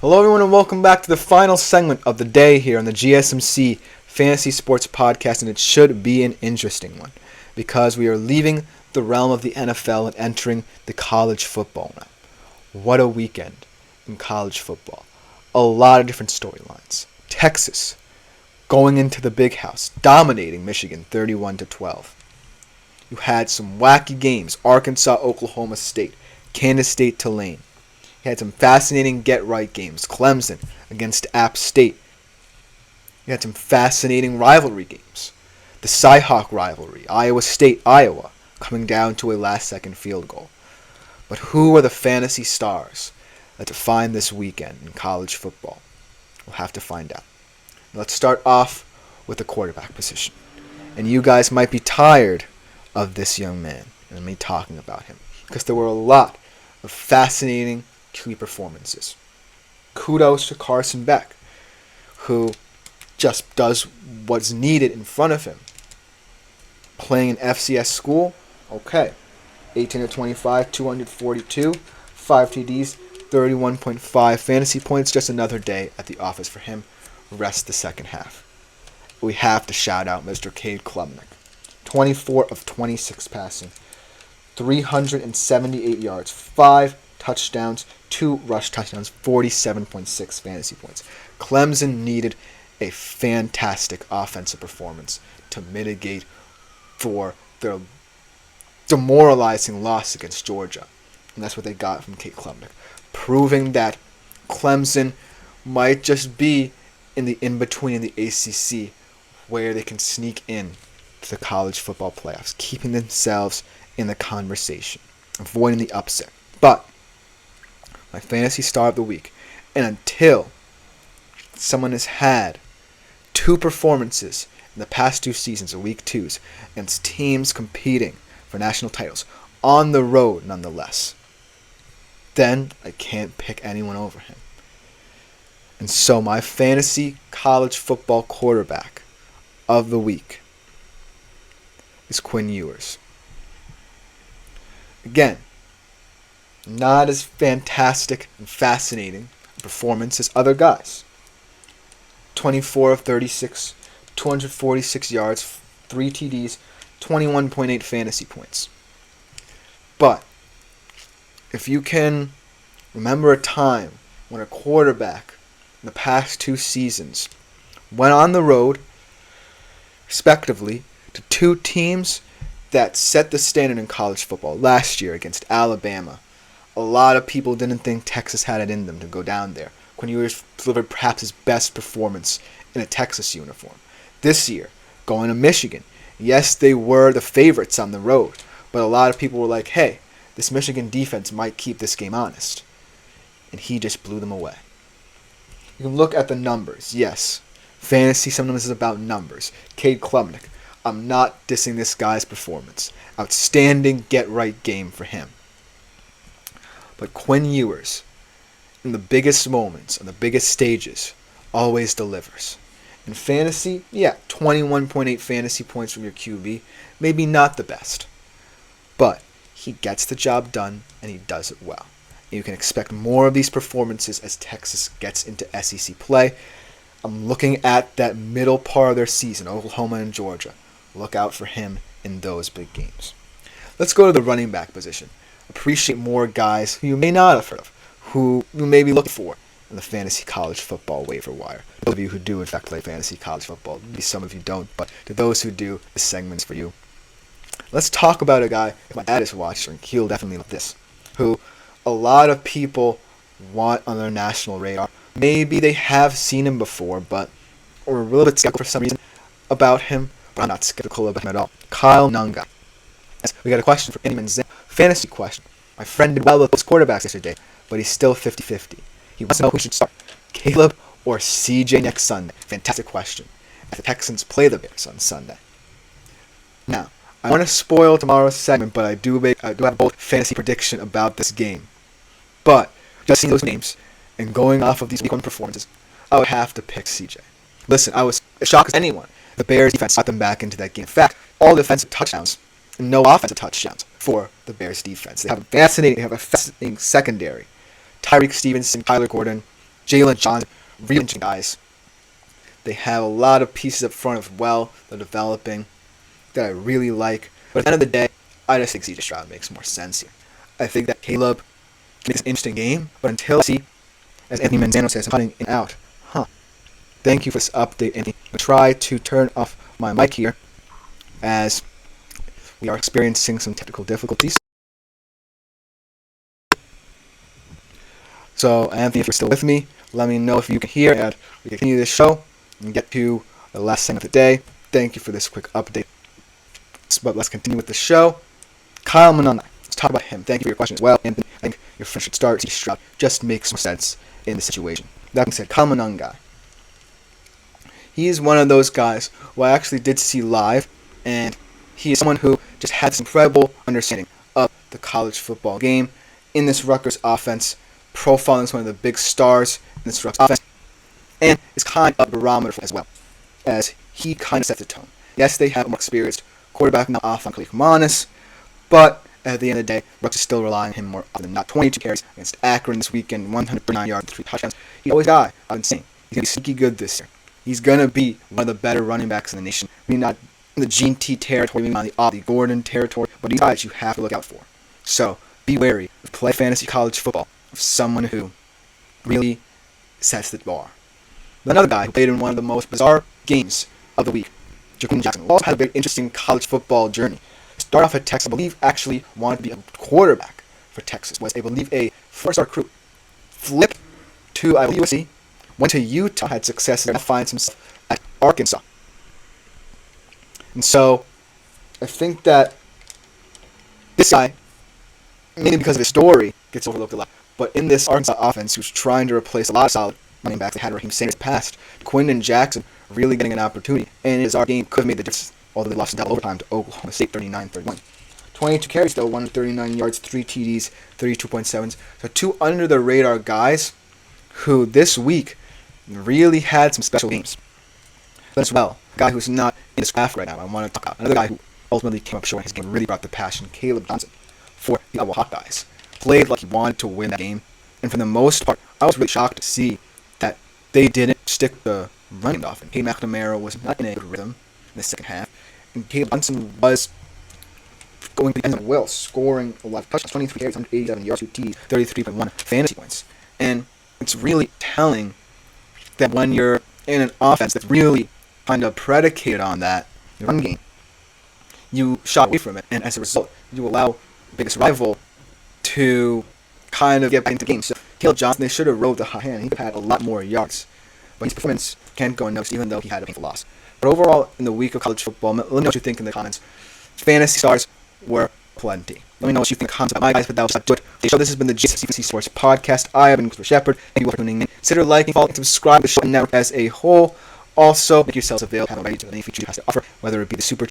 Hello everyone and welcome back to the final segment of the day here on the GSMC Fantasy Sports Podcast, and it should be an interesting one because we are leaving the realm of the NFL and entering the college football realm. What a weekend in college football. A lot of different storylines. Texas going into the big house, dominating Michigan 31-12. You had some wacky games, Arkansas, Oklahoma State, Kansas State, Tulane. You had some fascinating get-right games, Clemson against App State. You had some fascinating rivalry games. The Cy-Hawk rivalry, Iowa State, Iowa, coming down to a last-second field goal. But who are the fantasy stars that define this weekend in college football? We'll have to find out. Let's start off with the quarterback position. And you guys might be tired of this young man and me talking about him, because there were a lot of fascinating key performances. Kudos to Carson Beck, who just does what's needed in front of him. Playing in FCS school, okay. 18-25, 242, 5 TDs, 31.5 fantasy points. Just another day at the office for him. Rest the second half. We have to shout out Mr. Cade Klubnik. 24 of 26 passing, 378 yards, 5 touchdowns, 2 rush touchdowns, 47.6 fantasy points. Clemson needed a fantastic offensive performance to mitigate for their demoralizing loss against Georgia. And that's what they got from Cade Klubnik, proving that Clemson might just be in the in-between in the ACC where they can sneak in to the college football playoffs, keeping themselves in the conversation, avoiding the upset. But my fantasy star of the week, and until someone has had 2 performances in the past 2 seasons, or week 2s, against teams competing for national titles, on the road nonetheless, then I can't pick anyone over him. And so my fantasy college football quarterback of the week is Quinn Ewers. Again, not as fantastic and fascinating a performance as other guys. 24 of 36, 246 yards, 3 TDs, 21.8 fantasy points. But if you can remember a time when a quarterback in the past 2 seasons went on the road, respectively, to 2 teams that set the standard in college football. Last year against Alabama, a lot of people didn't think Texas had it in them to go down there. Quinn Ewers delivered perhaps his best performance in a Texas uniform. This year, going to Michigan, yes, they were the favorites on the road, but a lot of people were like, hey, this Michigan defense might keep this game honest. And he just blew them away. You can look at the numbers. Yes, fantasy sometimes is about numbers. Cade Klubnik, I'm not dissing this guy's performance. Outstanding get-right game for him. But Quinn Ewers, in the biggest moments, on the biggest stages, always delivers. In fantasy, 21.8 fantasy points from your QB. Maybe not the best. But he gets the job done, and he does it well. You can expect more of these performances as Texas gets into SEC play. I'm looking at that middle part of their season, Oklahoma and Georgia. Look out for him in those big games. Let's go to the running back position. Appreciate more guys who you may not have heard of, who you may be looking for in the fantasy college football waiver wire. Those of you who do, in fact, play fantasy college football, maybe some of you don't, but to those who do, this segment's for you. Let's talk about a guy, if my dad is watching, he'll definitely love this, who a lot of people want on their national radar. Maybe they have seen him before, but are a little bit skeptical for some reason about him, but I'm not skeptical about him at all. Kyle Nunga. We got a question from Andy Manzan. Fantasy question. My friend did well with those quarterbacks yesterday, but he's still 50-50. He wants to know who should start, Caleb or CJ next Sunday. Fantastic question. As the Texans play the Bears on Sunday. Now, I want to spoil tomorrow's segment, but I do have a bold fantasy prediction about this game. But just seeing those names and going off of these week 1 performances, I would have to pick CJ. Listen, I was as shocked as anyone. The Bears defense got them back into that game. In fact, all defensive touchdowns and no offensive touchdowns for the Bears defense. They have a fascinating secondary. Tyreek Stevenson, Kyler Gordon, Jalen Johnson, really interesting guys. They have a lot of pieces up front as well. They're developing that I really like. But at the end of the day, I just think CJ Stroud makes more sense here. I think that Caleb makes an interesting game, but until I see, as Anthony Manzano says, I'm cutting it out. Thank you for this update, Anthony. I'll try to turn off my mic here as we are experiencing some technical difficulties. So, Anthony, if you're still with me, let me know if you can hear, and we can continue this show and get to the last segment of the day. Thank you for this quick update. But let's continue with the show. Kyle Manunga. Let's talk about him. Thank you for your question as well, Anthony. I think your friend should start. Stroud just makes more sense in the situation. That being said, Kyle Manunga. He is one of those guys who I actually did see live, and he is someone who just had this incredible understanding of the college football game in this Rutgers offense, profiling as one of the big stars in this Rutgers offense, and is kind of a barometer as well, as he kind of sets the tone. Yes, they have a more experienced quarterback now off on Khalif Manis, but at the end of the day, Rutgers is still relying on him more often than not. 22 carries against Akron this weekend, 139 yards, 3 touchdowns. He's always a guy I've been saying. He's going to be sneaky good this year. He's going to be one of the better running backs in the nation. Maybe not in the Gene T territory, maybe not in the Ollie Gordon territory, but these guys you have to look out for. So, be wary of play fantasy college football of someone who really sets the bar. Another guy who played in one of the most bizarre games of the week, Jaquan Jackson, also had a very interesting college football journey. Started off at Texas, I believe actually wanted to be a quarterback for Texas, was, I believe, a four-star recruit. Flipped to, I believe, USC, went to Utah, had success, and finds himself at Arkansas. And so, I think that this guy, mainly because of his story, gets overlooked a lot. But in this Arkansas offense, who's trying to replace a lot of solid running backs, they had Raheem Sanders past, Quinton Jackson really getting an opportunity. And his our game could have made the difference, although they lost in double overtime to Oklahoma State, 39-31. 22 carries, though, 139 yards, 3 TDs, 32.7s. So 2 under-the-radar guys who this week really had some special games. But as well, a guy who's not in this draft right now, I want to talk about another guy who ultimately came up short. His game really brought the passion, Caleb Johnson, for the Iowa Hawkeyes. Played like he wanted to win that game. And for the most part, I was really shocked to see that they didn't stick the running off. And Cade McNamara was not in a good rhythm in the second half. And Caleb Johnson was going to the end of will, scoring a lot of touchdowns, 23 carries, 187 yards, 2 TDs, 33.1 fantasy points. And it's really telling that when you're in an offense that's really kind of predicated on that run game, you shot away from it, and as a result, you allow the biggest rival to kind of get back into the game. So Caleb Johnson, they should have rode the hot hand. He could have had a lot more yards, but his performance can't go unnoticed, even though he had a painful loss. But overall, in the week of college football, let me know what you think in the comments. Fantasy stars were plenty. Let me know what you think in the comments about my guys, but that was about to do it. So this has been the GSMC Fantasy Sports Podcast. I have been Christopher Shepard. Thank you for tuning in. Consider liking, following, and subscribe to the show network as a whole. Also, make yourselves available to have a ready to any feature you have to offer, whether it be the super